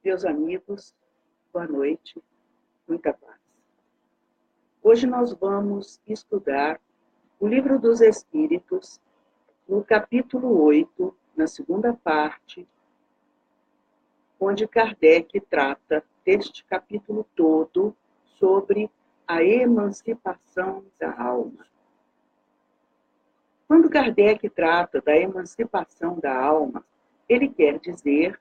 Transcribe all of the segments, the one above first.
Meus amigos, boa noite, muita paz. Hoje nós vamos estudar o Livro dos Espíritos, no capítulo 8, na segunda parte, onde Kardec trata deste capítulo todo sobre a emancipação da alma. Quando Kardec trata da emancipação da alma, ele quer dizer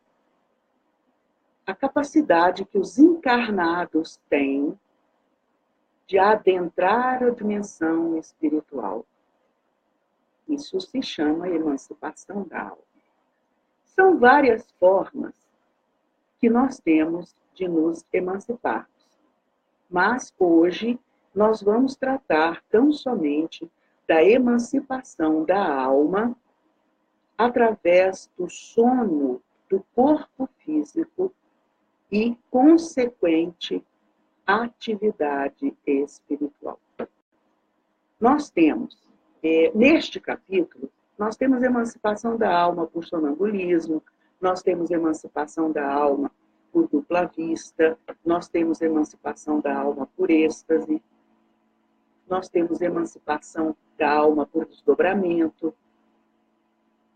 a capacidade que os encarnados têm de adentrar a dimensão espiritual. Isso se chama emancipação da alma. São várias formas que nós temos de nos emanciparmos. Mas hoje nós vamos tratar tão somente da emancipação da alma através do sono do corpo físico e consequente atividade espiritual. Nós temos, neste capítulo, nós temos emancipação da alma por sonambulismo, nós temos emancipação da alma por dupla vista, nós temos emancipação da alma por êxtase, nós temos emancipação da alma por desdobramento.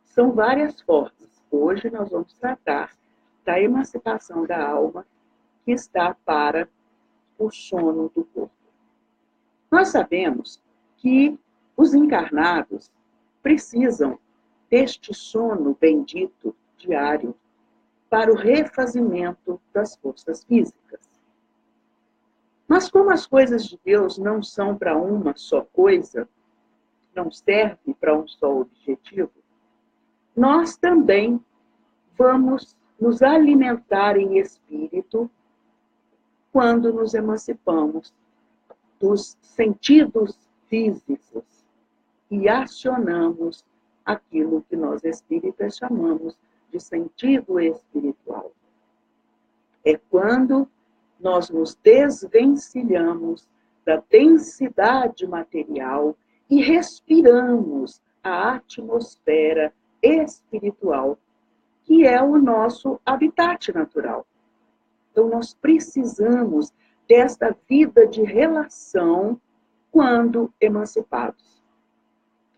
São várias formas. Hoje nós vamos tratar da emancipação da alma que está para o sono do corpo. Nós sabemos que os encarnados precisam deste sono bendito diário para o refazimento das forças físicas. Mas como as coisas de Deus não são para uma só coisa, não servem para um só objetivo, nós também vamos nos alimentar em espírito quando nos emancipamos dos sentidos físicos e acionamos aquilo que nós espíritas chamamos de sentido espiritual. É quando nós nos desvencilhamos da densidade material e respiramos a atmosfera espiritual, que é o nosso habitat natural. Então, nós precisamos desta vida de relação quando emancipados.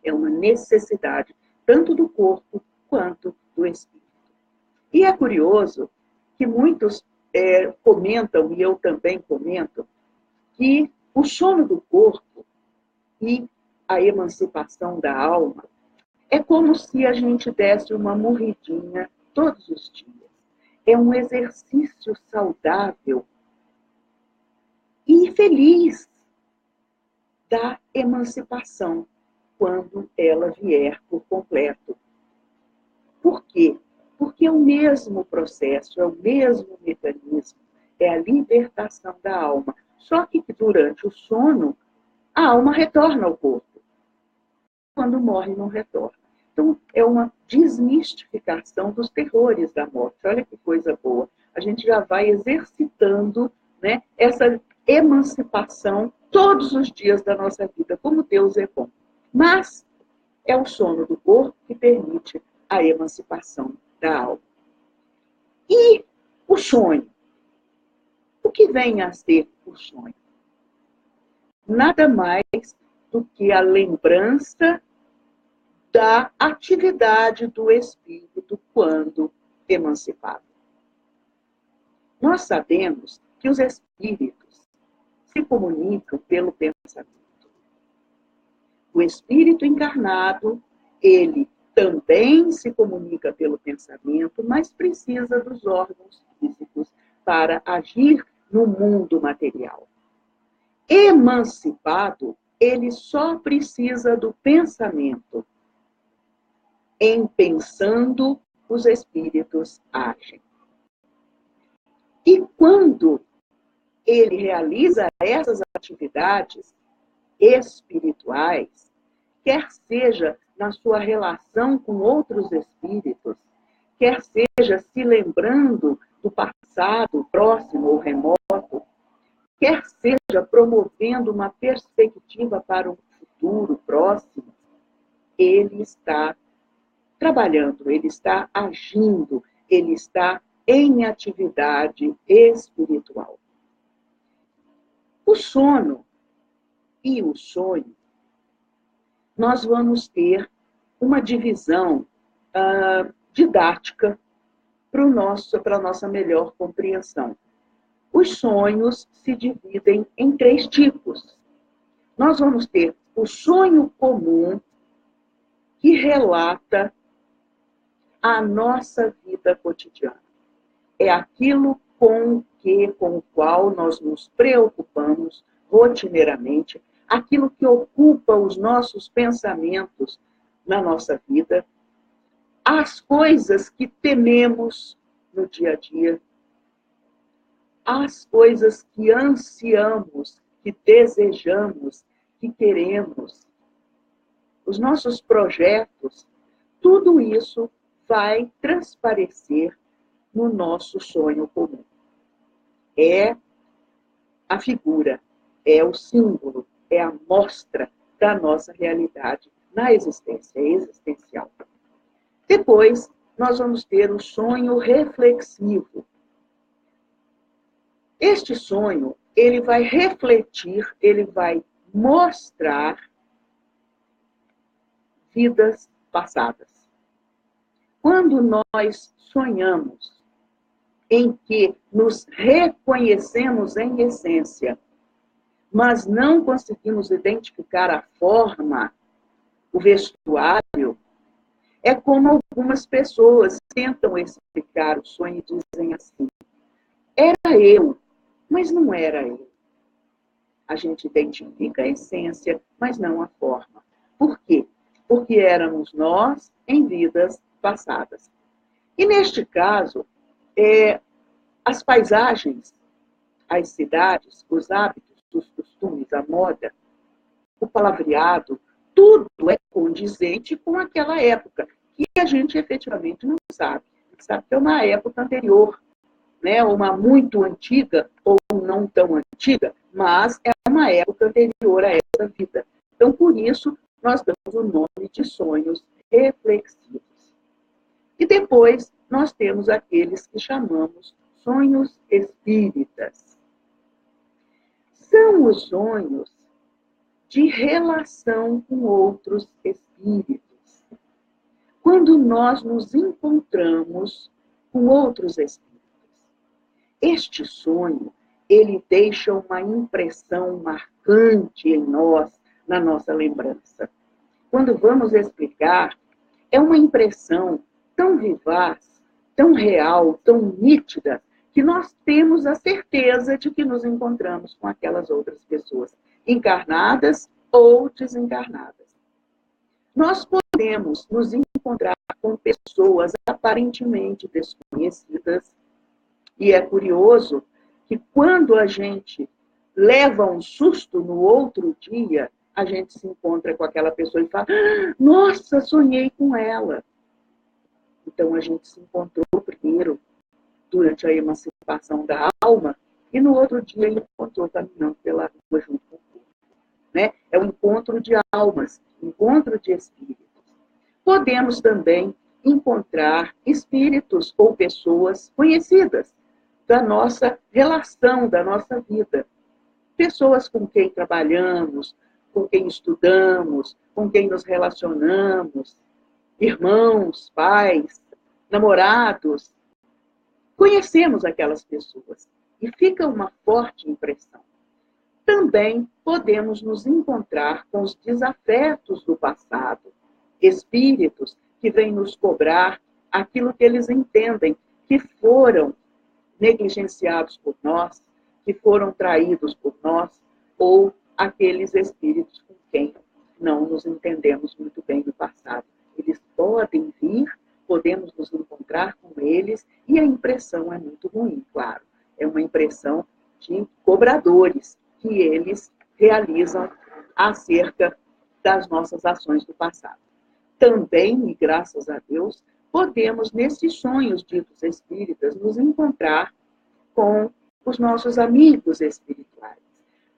É uma necessidade tanto do corpo quanto do espírito. E é curioso que muitos comentam, e eu também comento, que o sono do corpo e a emancipação da alma é como se a gente desse uma morridinha todos os dias. É um exercício saudável e feliz da emancipação quando ela vier por completo. Por quê? Porque é o mesmo processo, é o mesmo mecanismo, é a libertação da alma. Só que durante o sono, a alma retorna ao corpo. Quando morre, não retorna. Então, é uma desmistificação dos terrores da morte. Olha que coisa boa. A gente já vai exercitando, né, essa emancipação todos os dias da nossa vida, como Deus é bom. Mas é o sono do corpo que permite a emancipação da alma. E o sonho? O que vem a ser o sonho? Nada mais do que a lembrança da atividade do espírito quando emancipado. Nós sabemos que os espíritos se comunicam pelo pensamento. O espírito encarnado, ele também se comunica pelo pensamento, mas precisa dos órgãos físicos para agir no mundo material. Emancipado, ele só precisa do pensamento. Em pensando, os espíritos agem. E quando ele realiza essas atividades espirituais, quer seja na sua relação com outros espíritos, quer seja se lembrando do passado próximo ou remoto, quer seja promovendo uma perspectiva para um futuro próximo, ele está trabalhando, ele está agindo, ele está em atividade espiritual. O sono e o sonho, nós vamos ter uma divisão didática para a nossa melhor compreensão. Os sonhos se dividem em 3 tipos. Nós vamos ter o sonho comum, que relata a nossa vida cotidiana. É aquilo com o qual nós nos preocupamos rotineiramente, aquilo que ocupa os nossos pensamentos na nossa vida, as coisas que tememos no dia a dia, as coisas que ansiamos, que desejamos, que queremos, os nossos projetos, tudo isso vai transparecer no nosso sonho comum. É a figura, é o símbolo, é a mostra da nossa realidade na existência, existencial. Depois, nós vamos ter o sonho reflexivo. Este sonho, ele vai refletir, ele vai mostrar vidas passadas. Quando nós sonhamos em que nos reconhecemos em essência, mas não conseguimos identificar a forma, o vestuário, é como algumas pessoas tentam explicar o sonho e dizem assim: era eu, mas não era eu. A gente identifica a essência, mas não a forma. Por quê? Porque éramos nós em vidas passadas. E neste caso, as paisagens, as cidades, os hábitos, os costumes, a moda, o palavreado, tudo é condizente com aquela época, que a gente efetivamente não sabe. A gente sabe que é uma época anterior, né? Uma muito antiga ou não tão antiga, mas é uma época anterior a essa vida. Então, por isso, nós damos o nome de sonhos reflexivos. E depois, nós temos aqueles que chamamos sonhos espíritas. São os sonhos de relação com outros espíritos. Quando nós nos encontramos com outros espíritos. Este sonho, ele deixa uma impressão marcante em nós, na nossa lembrança. Quando vamos explicar, é uma impressão tão vivaz, tão real, tão nítida, que nós temos a certeza de que nos encontramos com aquelas outras pessoas, encarnadas ou desencarnadas. Nós podemos nos encontrar com pessoas aparentemente desconhecidas, e é curioso que quando a gente leva um susto no outro dia, a gente se encontra com aquela pessoa e fala: nossa, sonhei com ela. Então a gente se encontrou primeiro durante a emancipação da alma e no outro dia encontrou caminhando pela rua junto com o corpo. Né? É um encontro de almas, encontro de espíritos. Podemos também encontrar espíritos ou pessoas conhecidas da nossa relação, da nossa vida. Pessoas com quem trabalhamos, com quem estudamos, com quem nos relacionamos, irmãos, pais, namorados. Conhecemos aquelas pessoas e fica uma forte impressão. Também podemos nos encontrar com os desafetos do passado, espíritos que vêm nos cobrar aquilo que eles entendem que foram negligenciados por nós, que foram traídos por nós, ou aqueles espíritos com quem não nos entendemos muito bem no passado. Eles podem vir, podemos nos encontrar com eles, e a impressão é muito ruim, claro. É uma impressão de cobradores que eles realizam acerca das nossas ações do passado. Também, e graças a Deus, podemos, nesses sonhos ditos espíritas, nos encontrar com os nossos amigos espirituais,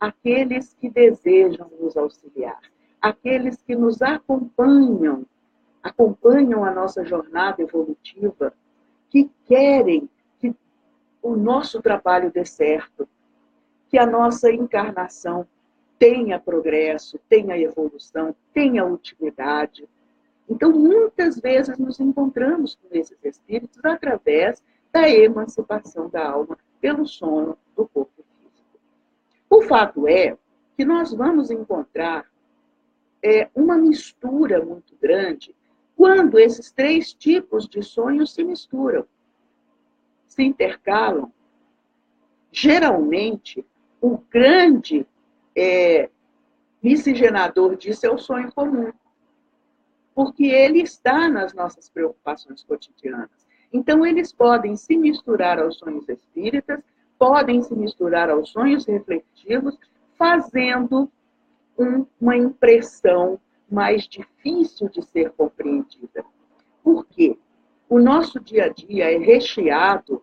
aqueles que desejam nos auxiliar, aqueles que nos acompanham a nossa jornada evolutiva, que querem que o nosso trabalho dê certo, que a nossa encarnação tenha progresso, tenha evolução, tenha utilidade. Então, muitas vezes nos encontramos com esses espíritos através da emancipação da alma pelo sono do corpo físico. O fato é que nós vamos encontrar uma mistura muito grande quando esses três tipos de sonhos se misturam, se intercalam. Geralmente, o grande miscigenador disso é o sonho comum, porque ele está nas nossas preocupações cotidianas. Então, eles podem se misturar aos sonhos espíritas, podem se misturar aos sonhos reflexivos, fazendo uma impressão mais difícil de ser compreendida. Por quê? O nosso dia a dia é recheado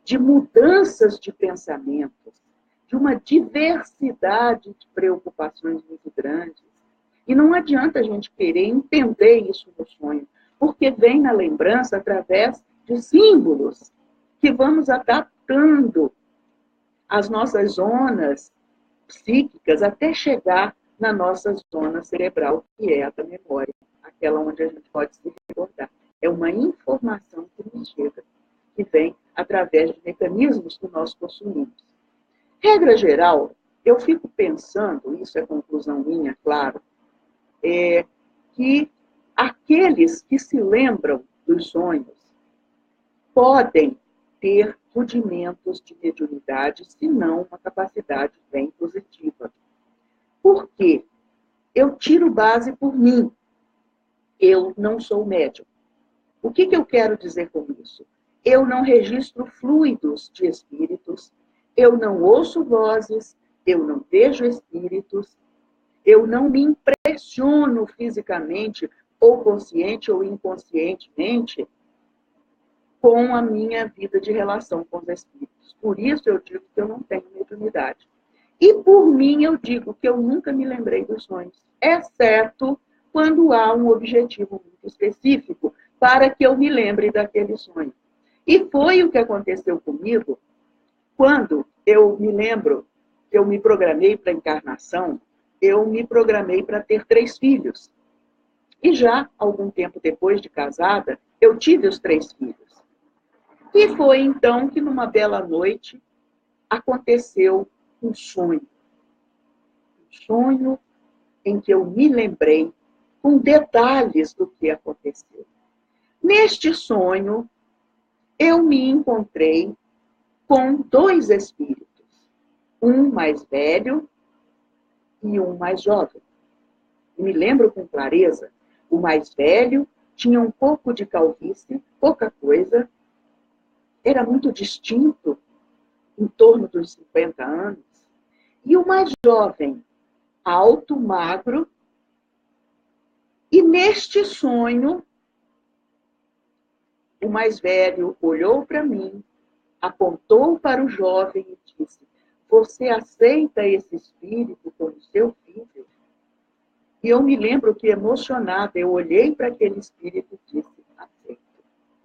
de mudanças de pensamentos, de uma diversidade de preocupações muito grandes. E não adianta a gente querer entender isso no sonho, porque vem na lembrança através de símbolos que vamos adaptando às nossas zonas psíquicas até chegar na nossa zona cerebral, que é a da memória, aquela onde a gente pode se recordar. É uma informação que nos chega, que vem através de mecanismos que nós possuímos. Regra geral, eu fico pensando, isso é conclusão minha, claro, que aqueles que se lembram dos sonhos podem ter rudimentos de mediunidade, se não uma capacidade bem positiva. Por quê? Eu tiro base por mim. Eu não sou médium. O que eu quero dizer com isso? Eu não registro fluidos de espíritos, eu não ouço vozes, eu não vejo espíritos, eu não me impressiono fisicamente, ou consciente ou inconscientemente, com a minha vida de relação com os espíritos. Por isso eu digo que eu não tenho mediunidade. E por mim eu digo que eu nunca me lembrei dos sonhos, exceto quando há um objetivo muito específico para que eu me lembre daquele sonho. E foi o que aconteceu comigo quando eu me lembro que eu me programei para a encarnação, eu me programei para ter 3 filhos. E já, algum tempo depois de casada, eu tive os 3 filhos. E foi então que, numa bela noite, aconteceu um sonho. Um sonho em que eu me lembrei com detalhes do que aconteceu. Neste sonho, eu me encontrei com 2 espíritos. Um mais velho e um mais jovem. E me lembro com clareza, o mais velho tinha um pouco de calvície, pouca coisa, era muito distinto, em torno dos 50 anos. E o mais jovem, alto, magro. E neste sonho, o mais velho olhou para mim, apontou para o jovem e disse: você aceita esse espírito como seu filho? E eu me lembro que, emocionada, eu olhei para aquele espírito e disse: aceito.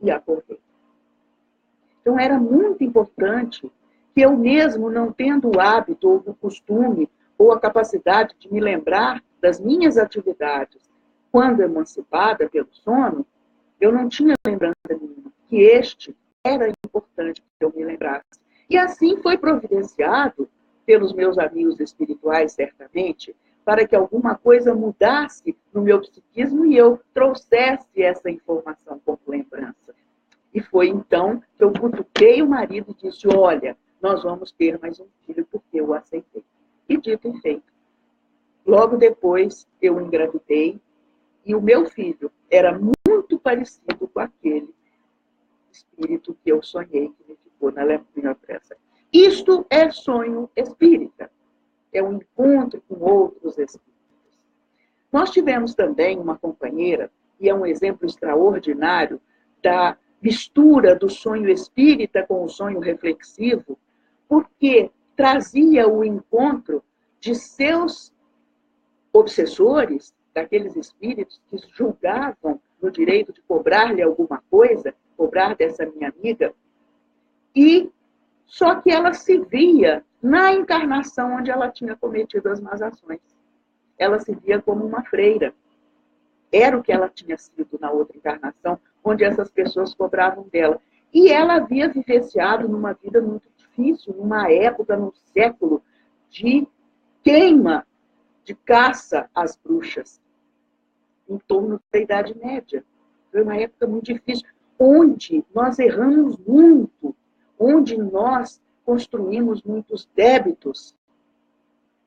E acordei. Então, era muito importante que eu mesmo, não tendo o hábito, ou o costume, ou a capacidade de me lembrar das minhas atividades, quando emancipada pelo sono, eu não tinha lembrança nenhuma, que este era importante que eu me lembrasse. E assim foi providenciado pelos meus amigos espirituais, certamente, para que alguma coisa mudasse no meu psiquismo e eu trouxesse essa informação como lembrança. E foi então que eu cutuquei o marido e disse: olha, nós vamos ter mais um filho porque eu aceitei. E dito e feito. Logo depois eu engravidei e o meu filho era muito parecido com aquele espírito que eu sonhei, que me ficou na lembrança. Isto é sonho espírita. É um encontro com outros espíritos. Nós tivemos também uma companheira, e é um exemplo extraordinário da mistura do sonho espírita com o sonho reflexivo, porque trazia o encontro de seus obsessores, daqueles espíritos que julgavam no direito de cobrar-lhe alguma coisa, cobrar dessa minha amiga, e Só que ela se via na encarnação onde ela tinha cometido as más ações. Ela se via como uma freira. Era o que ela tinha sido na outra encarnação, onde essas pessoas cobravam dela. E ela havia vivenciado numa vida muito difícil, numa época, num século, de queima, de caça às bruxas, em torno da Idade Média. Foi uma época muito difícil, onde nós erramos muito, onde nós construímos muitos débitos,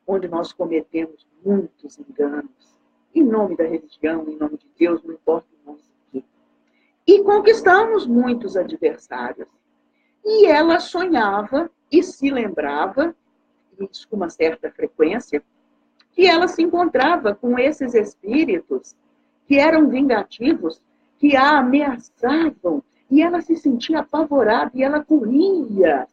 onde nós cometemos muitos enganos, em nome da religião, em nome de Deus, não importa o nome de quê. E conquistamos muitos adversários. E ela sonhava e se lembrava, isso com uma certa frequência, que ela se encontrava com esses espíritos que eram vingativos, que a ameaçavam, e ela se sentia apavorada, e ela corria.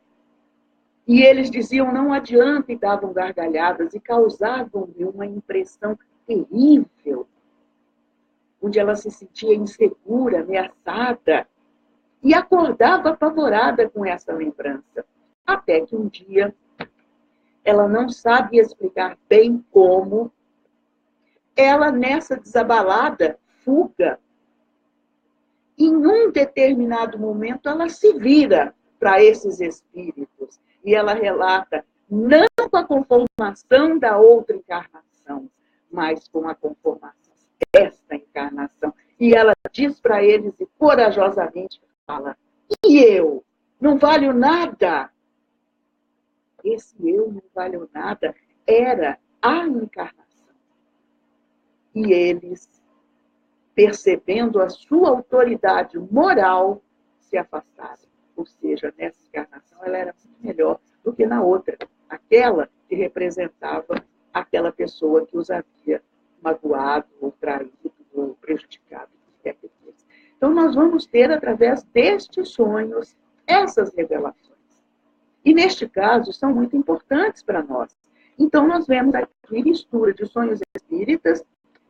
E eles diziam, não adianta, e davam gargalhadas, e causavam-lhe uma impressão terrível, onde ela se sentia insegura, ameaçada, e acordava apavorada com essa lembrança. Até que um dia, ela não sabe explicar bem como, ela, nessa desabalada fuga, em um determinado momento, ela se vira para esses espíritos. E ela relata, não com a conformação da outra encarnação, mas com a conformação desta encarnação. E ela diz para eles, e corajosamente fala, e eu? Não valho nada? Esse eu não valho nada era a encarnação. E eles, percebendo a sua autoridade moral, se afastaram. Ou seja, nessa encarnação ela era muito melhor do que na outra, aquela que representava aquela pessoa que os havia magoado, ou traído, ou prejudicado. Então, nós vamos ter, através destes sonhos, essas revelações. E, neste caso, são muito importantes para nós. Então, nós vemos aqui mistura de sonhos espíritas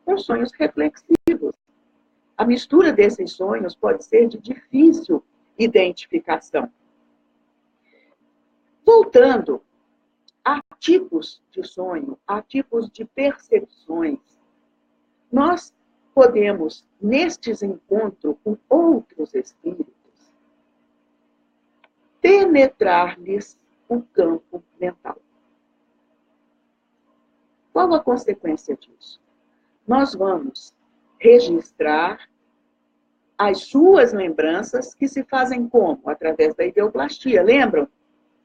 com sonhos reflexivos. A mistura desses sonhos pode ser de difícil identificação. Voltando a tipos de sonho, a tipos de percepções, nós podemos, nestes encontros com outros espíritos, penetrar-lhes o campo mental. Qual a consequência disso? Nós vamos registrar as suas lembranças, que se fazem como? Através da ideoplastia. Lembram?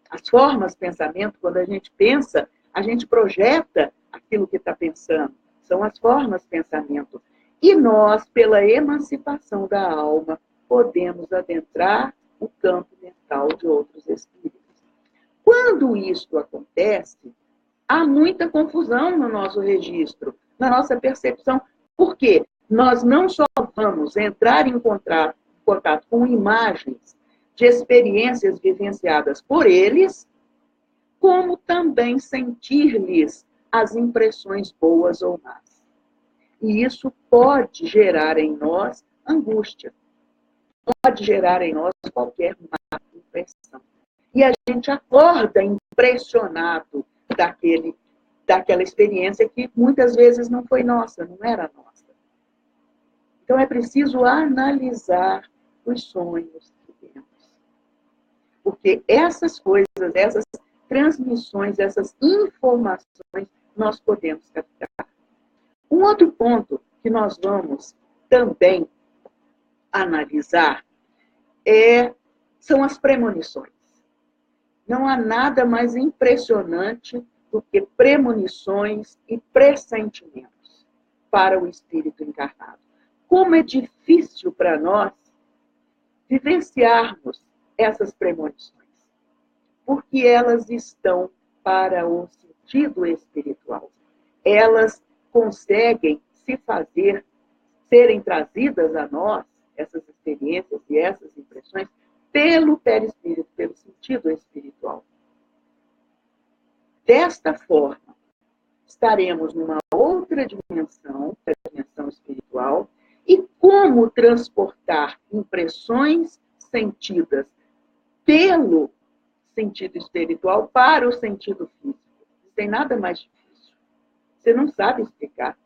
As formas de pensamento, quando a gente pensa, a gente projeta aquilo que está pensando. São as formas de pensamento. E nós, pela emancipação da alma, podemos adentrar o campo mental de outros espíritos. Quando isso acontece, há muita confusão no nosso registro, na nossa percepção. Por quê? Nós não só vamos entrar em contato com imagens de experiências vivenciadas por eles, como também sentir-lhes as impressões boas ou más. E isso pode gerar em nós angústia, pode gerar em nós qualquer má impressão. E a gente acorda impressionado daquela experiência que muitas vezes não foi nossa, não era nossa. Então é preciso analisar os sonhos que temos. Porque essas coisas, essas transmissões, essas informações, nós podemos captar. Um outro ponto que nós vamos também analisar são as premonições. Não há nada mais impressionante do que premonições e pressentimentos para o espírito encarnado. Como é difícil para nós vivenciarmos essas premonições, porque elas estão para o sentido espiritual. Elas conseguem serem trazidas a nós, essas experiências e essas impressões, pelo perispírito, pelo sentido espiritual. Desta forma, estaremos numa outra dimensão, a dimensão espiritual, e como transportar impressões sentidas pelo sentido espiritual para o sentido físico. Não tem nada mais difícil. Você não sabe explicar.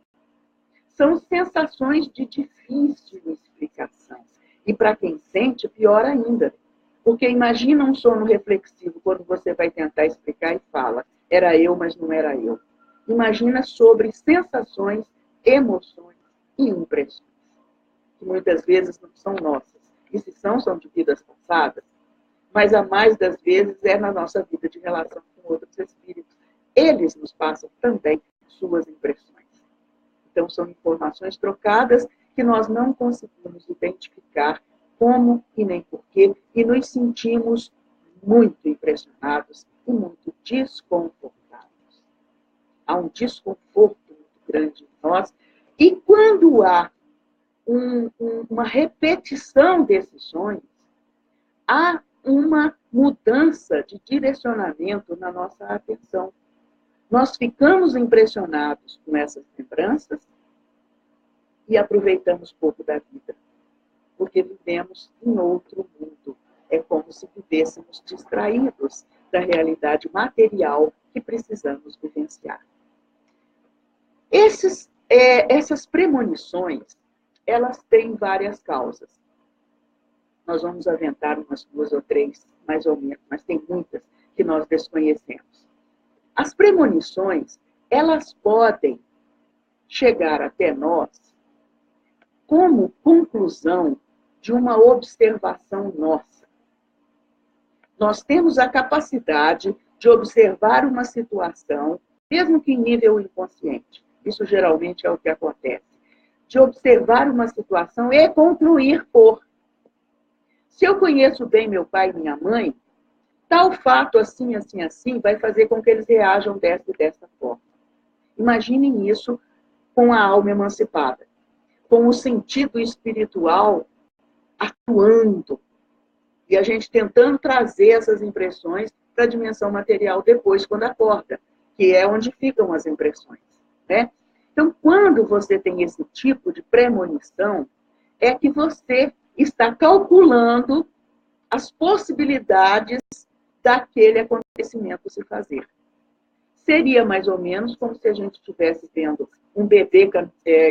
São sensações de difícil explicação. E para quem sente, pior ainda. Porque imagina um sono reflexivo quando você vai tentar explicar e fala, era eu, mas não era eu. Imagina sobre sensações, emoções e impressões, que muitas vezes não são nossas. E se são de vidas passadas, mas a mais das vezes é na nossa vida de relação com outros espíritos. Eles nos passam também suas impressões. Então, são informações trocadas que nós não conseguimos identificar como e nem porquê, e nos sentimos muito impressionados e muito desconfortados. Há um desconforto muito grande em nós, e quando há uma repetição desses sonhos, há uma mudança de direcionamento na nossa atenção. Nós ficamos impressionados com essas lembranças e aproveitamos pouco da vida, porque vivemos em outro mundo. É como se vivêssemos distraídos da realidade material que precisamos vivenciar. Essas premonições, elas têm várias causas. Nós vamos aventar umas 2 ou 3, mais ou menos, mas tem muitas que nós desconhecemos. As premonições, elas podem chegar até nós como conclusão de uma observação nossa. Nós temos a capacidade de observar uma situação, mesmo que em nível inconsciente. Isso geralmente é o que acontece. De observar uma situação e concluir por. Se eu conheço bem meu pai e minha mãe, tal fato assim, assim, assim, vai fazer com que eles reajam dessa e dessa forma. Imaginem isso com a alma emancipada, com o sentido espiritual atuando, e a gente tentando trazer essas impressões para a dimensão material depois, quando acorda, que é onde ficam as impressões, né? Então, quando você tem esse tipo de premonição, é que você está calculando as possibilidades daquele acontecimento se fazer. Seria mais ou menos como se a gente estivesse vendo um bebê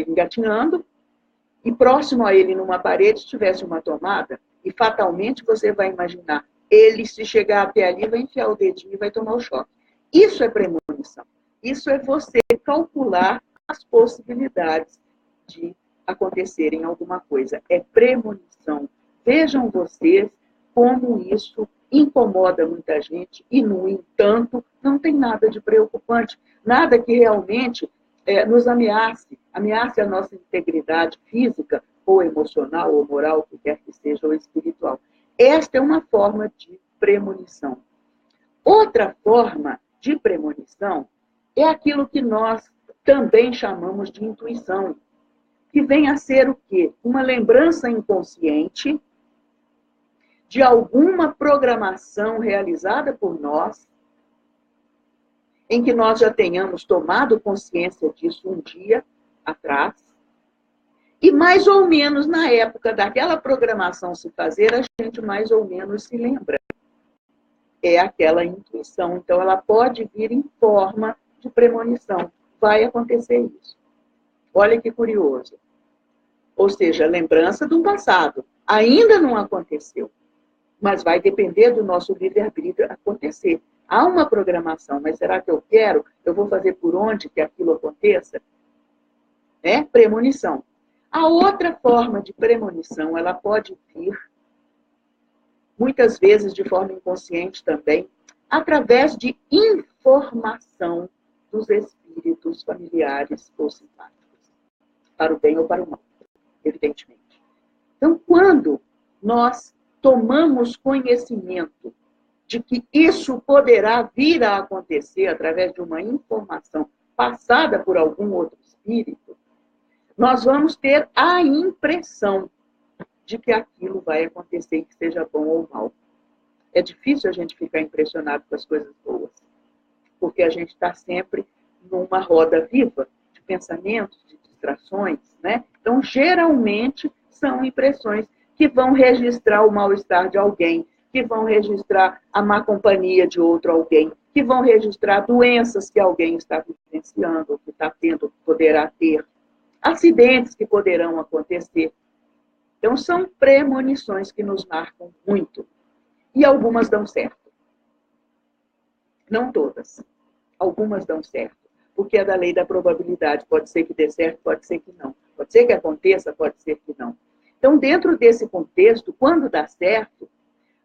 engatinhando e próximo a ele, numa parede, tivesse uma tomada, e fatalmente você vai imaginar, ele, se chegar até ali, vai enfiar o dedinho e vai tomar o choque. Isso é premonição. Isso é você calcular as possibilidades de acontecerem alguma coisa. É premonição. Vejam vocês como isso incomoda muita gente e, no entanto, não tem nada de preocupante, nada que realmente nos ameace a nossa integridade física, ou emocional, ou moral, o que quer que seja, ou espiritual. Esta é uma forma de premonição. Outra forma de premonição é aquilo que nós também chamamos de intuição, que vem a ser o quê? Uma lembrança inconsciente de alguma programação realizada por nós, em que nós já tenhamos tomado consciência disso um dia atrás, e mais ou menos na época daquela programação se fazer, a gente mais ou menos se lembra. É aquela intuição. Então, ela pode vir em forma de premonição. Vai acontecer isso. Olha que curioso. Ou seja, lembrança do passado. Ainda não aconteceu. Mas vai depender do nosso livre-arbítrio acontecer. Há uma programação, mas será que eu quero? Eu vou fazer por onde que aquilo aconteça? Premonição. A outra forma de premonição, ela pode vir, muitas vezes de forma inconsciente também, através de informação dos espíritos familiares ou simpáticos, para o bem ou para o mal, evidentemente. Então, quando nós tomamos conhecimento de que isso poderá vir a acontecer através de uma informação passada por algum outro espírito, nós vamos ter a impressão de que aquilo vai acontecer, que seja bom ou mal. É difícil a gente ficar impressionado com as coisas boas, porque a gente está sempre numa roda viva de pensamentos, de distrações, né? Então, geralmente, são impressões que vão registrar o mal-estar de alguém, que vão registrar a má companhia de outro alguém, que vão registrar doenças que alguém está vivenciando, ou que está tendo, poderá ter, acidentes que poderão acontecer. Então, são premonições que nos marcam muito. E algumas dão certo. Não todas. Algumas dão certo. Porque é da lei da probabilidade. Pode ser que dê certo, pode ser que não. Pode ser que aconteça, pode ser que não. Então, dentro desse contexto, quando dá certo,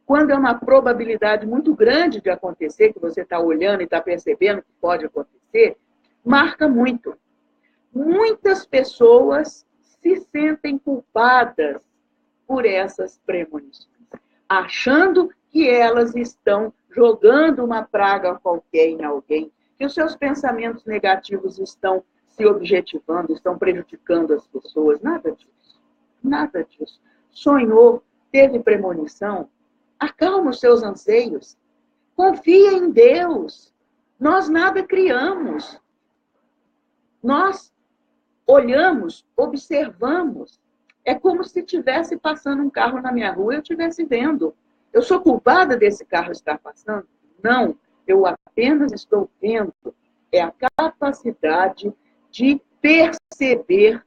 quando é uma probabilidade muito grande de acontecer, que você está olhando e está percebendo que pode acontecer, marca muito. Muitas pessoas se sentem culpadas por essas premonições, achando que elas estão jogando uma praga qualquer em alguém, que os seus pensamentos negativos estão se objetivando, estão prejudicando as pessoas. Nada disso. Nada disso. Sonhou, teve premonição, acalma os seus anseios. Confia em Deus. Nós nada criamos. Nós olhamos, observamos. É como se estivesse passando um carro na minha rua e eu estivesse vendo. Eu sou culpada desse carro estar passando? Não, eu apenas estou vendo. É a capacidade de perceber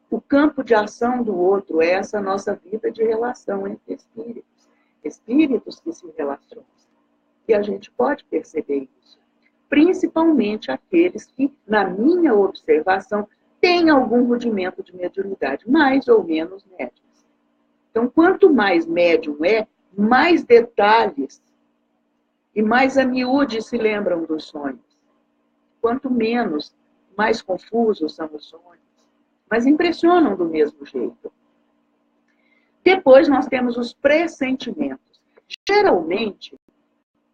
o campo de ação do outro, é essa nossa vida de relação entre espíritos. Espíritos que se relacionam. E a gente pode perceber isso. Principalmente aqueles que, na minha observação, têm algum rudimento de mediunidade, mais ou menos médiums. Então, quanto mais médium é, mais detalhes e mais a miúde se lembram dos sonhos. Quanto menos, mais confusos são os sonhos, mas impressionam do mesmo jeito. Depois nós temos os pressentimentos. Geralmente,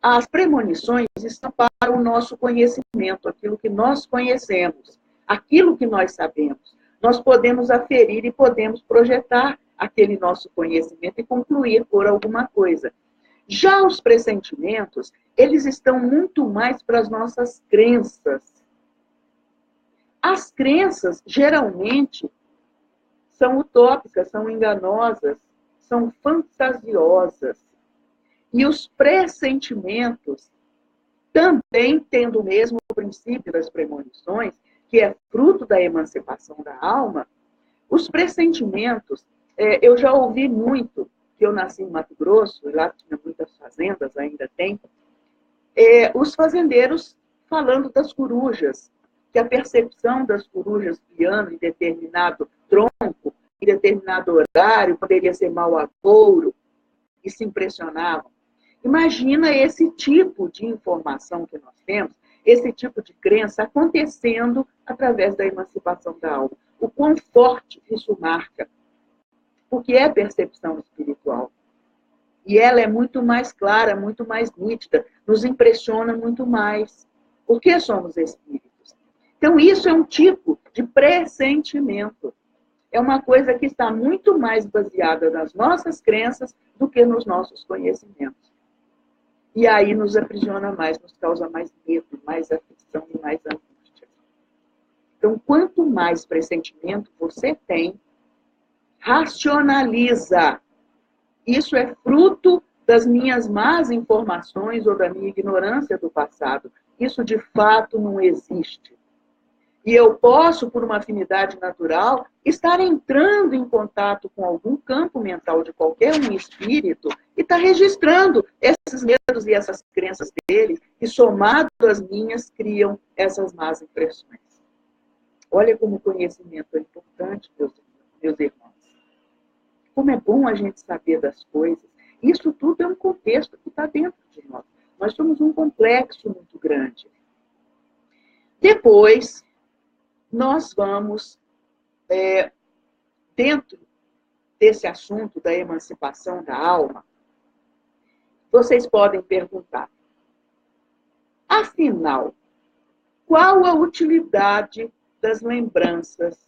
as premonições estão para o nosso conhecimento, aquilo que nós conhecemos, aquilo que nós sabemos. Nós podemos aferir e podemos projetar aquele nosso conhecimento e concluir por alguma coisa. Já os pressentimentos, eles estão muito mais para as nossas crenças. As crenças, geralmente, são utópicas, são enganosas, são fantasiosas. E os pressentimentos, também tendo o mesmo princípio das premonições, que é fruto da emancipação da alma, os pressentimentos, eu já ouvi muito, que eu nasci em Mato Grosso, e lá tinha muitas fazendas, ainda tem, os fazendeiros falando das corujas, que a percepção das corujas piando em determinado tronco, em determinado horário, poderia ser mau agouro, e se impressionavam. Imagina esse tipo de informação que nós temos, esse tipo de crença acontecendo através da emancipação da alma. O quão forte isso marca, porque é percepção espiritual. E ela é muito mais clara, muito mais nítida, nos impressiona muito mais, porque somos espíritos. Então, isso é um tipo de pressentimento. É uma coisa que está muito mais baseada nas nossas crenças do que nos nossos conhecimentos. E aí nos aprisiona mais, nos causa mais medo, mais aflição e mais angústia. Então, quanto mais pressentimento você tem, racionaliza. Isso é fruto das minhas más informações ou da minha ignorância do passado. Isso, de fato, não existe. E eu posso, por uma afinidade natural, estar entrando em contato com algum campo mental de qualquer um espírito e estar registrando esses medos e essas crenças dele, e somado às minhas, criam essas más impressões. Olha como o conhecimento é importante, meus irmãos. Como é bom a gente saber das coisas. Isso tudo é um contexto que está dentro de nós. Nós somos um complexo muito grande. Depois, nós vamos, dentro desse assunto da emancipação da alma, vocês podem perguntar, afinal, qual a utilidade das lembranças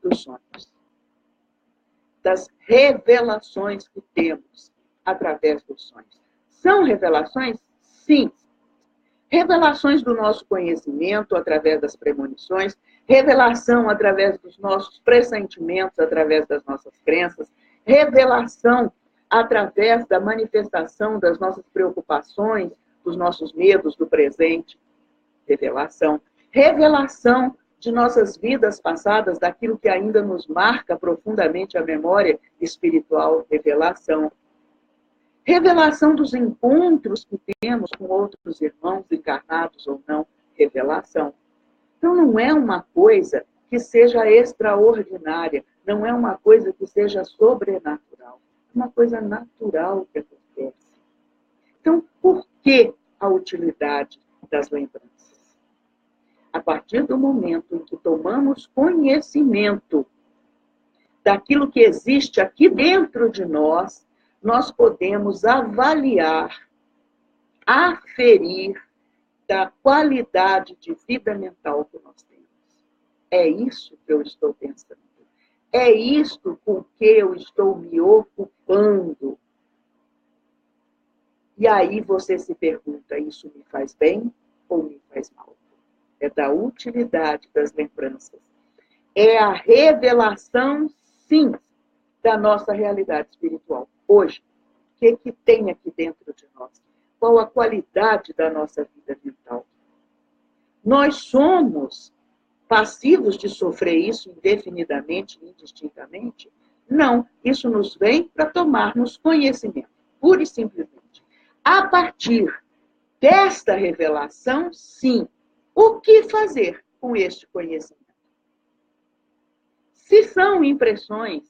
dos sonhos? Das revelações que temos através dos sonhos. São revelações? Sim. Revelações do nosso conhecimento através das premonições, revelação através dos nossos pressentimentos, através das nossas crenças, revelação através da manifestação das nossas preocupações, dos nossos medos do presente. Revelação. Revelação de nossas vidas passadas, daquilo que ainda nos marca profundamente a memória espiritual. Revelação. Revelação dos encontros que temos com outros irmãos, encarnados ou não. Revelação. Então, não é uma coisa que seja extraordinária, não é uma coisa que seja sobrenatural, é uma coisa natural que acontece. Então, por que a utilidade das lembranças? A partir do momento em que tomamos conhecimento daquilo que existe aqui dentro de nós, nós podemos avaliar, aferir da qualidade de vida mental que nós temos. É isso que eu estou pensando. É isto com que eu estou me ocupando. E aí você se pergunta, isso me faz bem ou me faz mal? É da utilidade das lembranças. É a revelação, sim, da nossa realidade espiritual. Hoje, o que tem aqui dentro de nós? Qual a qualidade da nossa vida mental? Nós somos passivos de sofrer isso indefinidamente, indistintamente? Não, isso nos vem para tomarmos conhecimento, pura e simplesmente. A partir desta revelação, sim, o que fazer com este conhecimento? Se são impressões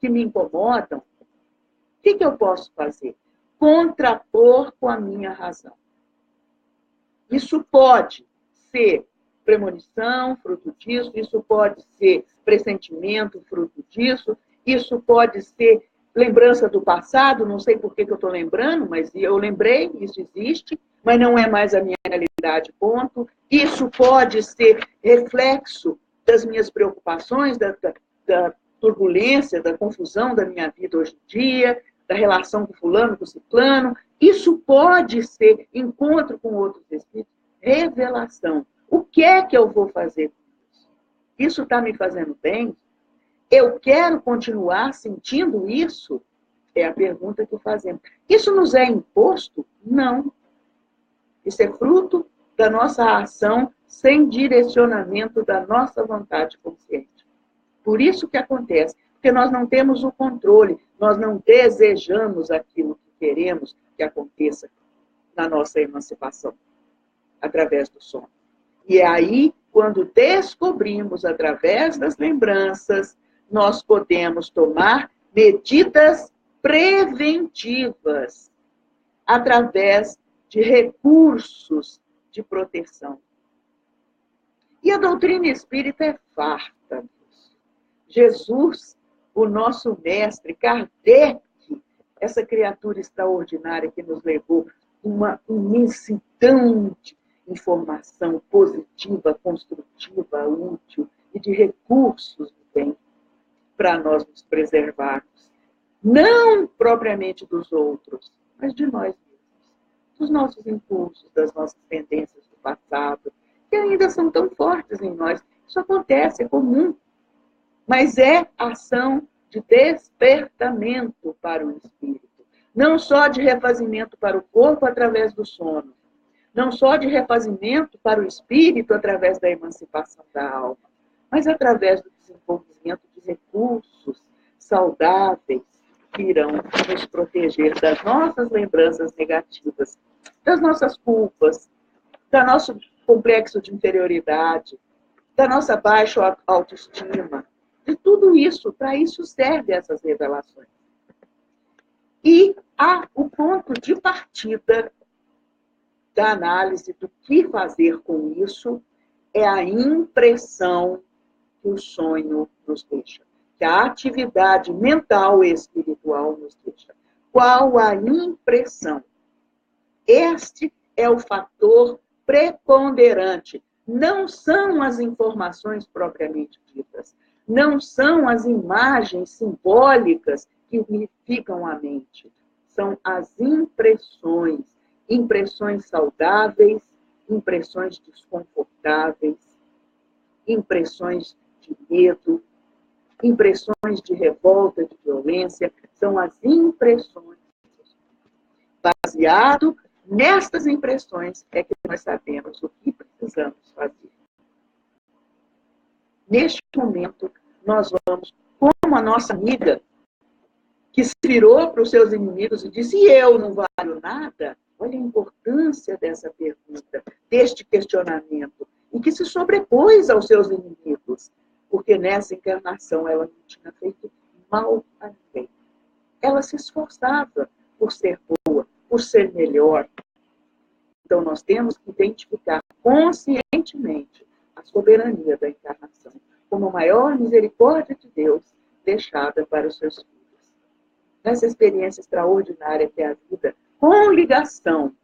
que me incomodam, o que eu posso fazer? Contrapor com a minha razão. Isso pode ser premonição, fruto disso, isso pode ser pressentimento, fruto disso, isso pode ser lembrança do passado, não sei por que eu estou lembrando, mas eu lembrei, isso existe, mas não é mais a minha realidade, ponto. Isso pode ser reflexo das minhas preocupações, da turbulência, da confusão da minha vida hoje em dia, da relação com fulano, com ciclano. Isso pode ser encontro com outros espíritos, revelação. O que é que eu vou fazer com isso? Isso está me fazendo bem? Eu quero continuar sentindo isso? É a pergunta que fazemos. Isso nos é imposto? Não. Isso é fruto da nossa ação sem direcionamento da nossa vontade consciente. Por isso que acontece, porque nós não temos o controle, nós não desejamos aquilo que queremos que aconteça na nossa emancipação, através do sono. E é aí, quando descobrimos, através das lembranças, nós podemos tomar medidas preventivas, através de recursos de proteção. E a doutrina espírita é farta disso. Jesus, o nosso mestre, Kardec, essa criatura extraordinária que nos levou uma imensidão de informação positiva, construtiva, útil e de recursos de bem para nós nos preservarmos. Não propriamente dos outros, mas de nós mesmos. Dos nossos impulsos, das nossas tendências do passado, que ainda são tão fortes em nós. Isso acontece, é comum. Mas é ação de despertamento para o espírito. Não só de refazimento para o corpo através do sono. Não só de refazimento para o espírito através da emancipação da alma, mas através do desenvolvimento de recursos saudáveis que irão nos proteger das nossas lembranças negativas, das nossas culpas, do nosso complexo de inferioridade, da nossa baixa autoestima. De tudo isso, para isso servem essas revelações. E o ponto de partida da análise do que fazer com isso é a impressão que o sonho nos deixa, que a atividade mental e espiritual nos deixa. Qual a impressão? Este é o fator preponderante. Não são as informações propriamente ditas, não são as imagens simbólicas que unificam a mente, são as impressões. Impressões saudáveis, impressões desconfortáveis, impressões de medo, impressões de revolta, de violência, são as impressões. Baseado nestas impressões é que nós sabemos o que precisamos fazer. Neste momento, nós vamos, como a nossa amiga, que se virou para os seus inimigos e disse: e eu não valho nada? Olha a importância dessa pergunta, deste questionamento, e que se sobrepôs aos seus inimigos, porque nessa encarnação ela não tinha feito mal a ninguém. Ela se esforçava por ser boa, por ser melhor. Então, nós temos que identificar conscientemente a soberania da encarnação como a maior misericórdia de Deus deixada para os seus filhos. Nessa experiência extraordinária que é a vida, com ligação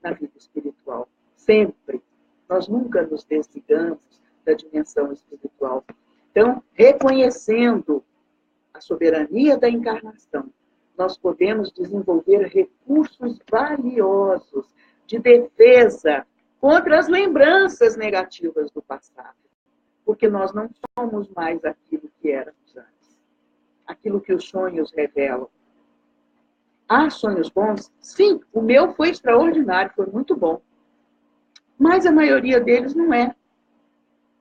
na vida espiritual. Sempre. Nós nunca nos desligamos da dimensão espiritual. Então, reconhecendo a soberania da encarnação, nós podemos desenvolver recursos valiosos de defesa contra as lembranças negativas do passado. Porque nós não somos mais aquilo que éramos antes. Aquilo que os sonhos revelam. Há sonhos bons? Sim, o meu foi extraordinário, foi muito bom. Mas a maioria deles não é.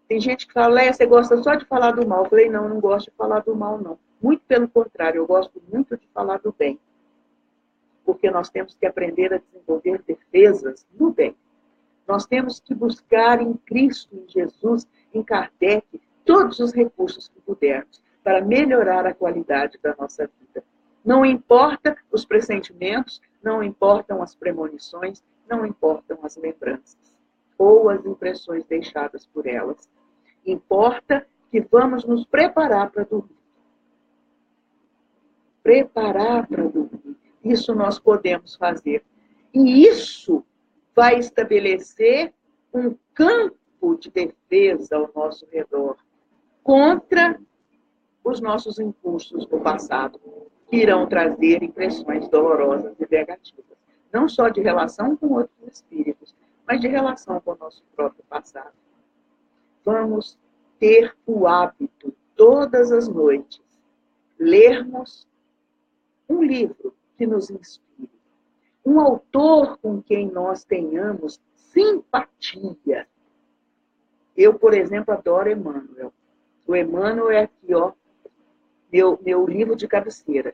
Tem gente que fala: Léa, você gosta só de falar do mal. Eu falei: não gosto de falar do mal, não. Muito pelo contrário, eu gosto muito de falar do bem. Porque nós temos que aprender a desenvolver defesas no bem. Nós temos que buscar em Cristo, em Jesus, em Kardec, todos os recursos que pudermos para melhorar a qualidade da nossa vida. Não importa os pressentimentos, não importam as premonições, não importam as lembranças ou as impressões deixadas por elas. Importa que vamos nos preparar para dormir. Preparar para dormir. Isso nós podemos fazer. E isso vai estabelecer um campo de defesa ao nosso redor contra os nossos impulsos do passado, que irão trazer impressões dolorosas e negativas. Não só de relação com outros espíritos, mas de relação com o nosso próprio passado. Vamos ter o hábito, todas as noites, lermos um livro que nos inspire. Um autor com quem nós tenhamos simpatia. Eu, por exemplo, adoro Emmanuel. O Emmanuel é aqui, ó, meu livro de cabeceira.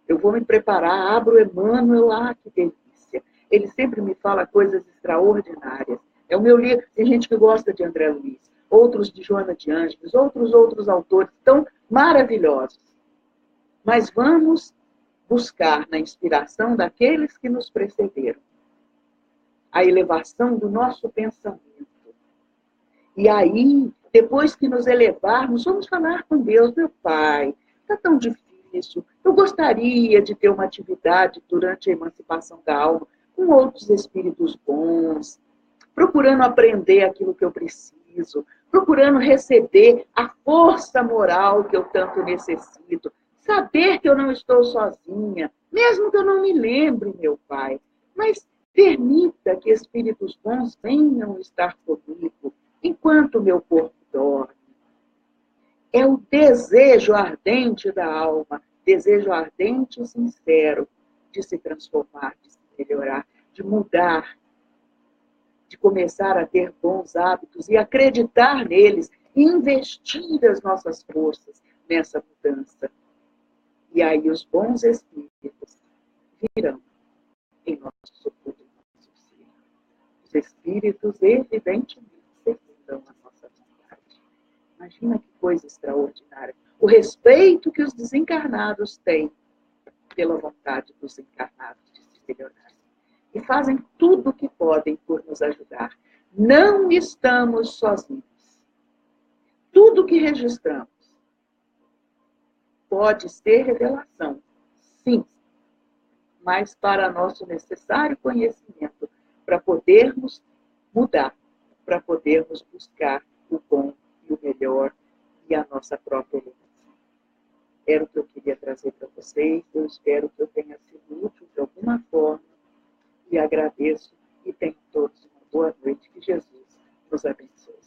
Eu vou me preparar, abro o Emmanuel, que delícia. Ele sempre me fala coisas extraordinárias. É o meu livro. Tem gente que gosta de André Luiz, outros de Joana de Ângeles, outros autores tão maravilhosos. Mas vamos buscar na inspiração daqueles que nos precederam a elevação do nosso pensamento. E aí, depois que nos elevarmos, vamos falar com Deus: meu Pai, está tão difícil, eu gostaria de ter uma atividade durante a emancipação da alma com outros espíritos bons, procurando aprender aquilo que eu preciso, procurando receber a força moral que eu tanto necessito, saber que eu não estou sozinha, mesmo que eu não me lembre, meu Pai, mas permita que espíritos bons venham estar comigo enquanto meu corpo dorme. É o desejo ardente da alma, desejo ardente e sincero de se transformar, de se melhorar, de mudar, de começar a ter bons hábitos e acreditar neles e investir as nossas forças nessa mudança. E aí os bons espíritos virão em nosso socorro, nosso ser. Os espíritos, evidentemente, servirão a nossa vontade. Imagina que coisa extraordinária. O respeito que os desencarnados têm pela vontade dos encarnados de se melhorar. E fazem tudo o que podem por nos ajudar. Não estamos sozinhos. Tudo que registramos pode ser revelação, sim, mas para nosso necessário conhecimento, para podermos mudar, para podermos buscar o bom e o melhor e a nossa própria elevação. Era o que eu queria trazer para vocês. Eu espero que eu tenha sido útil de alguma forma e agradeço e tenham todos uma boa noite. Que Jesus nos abençoe.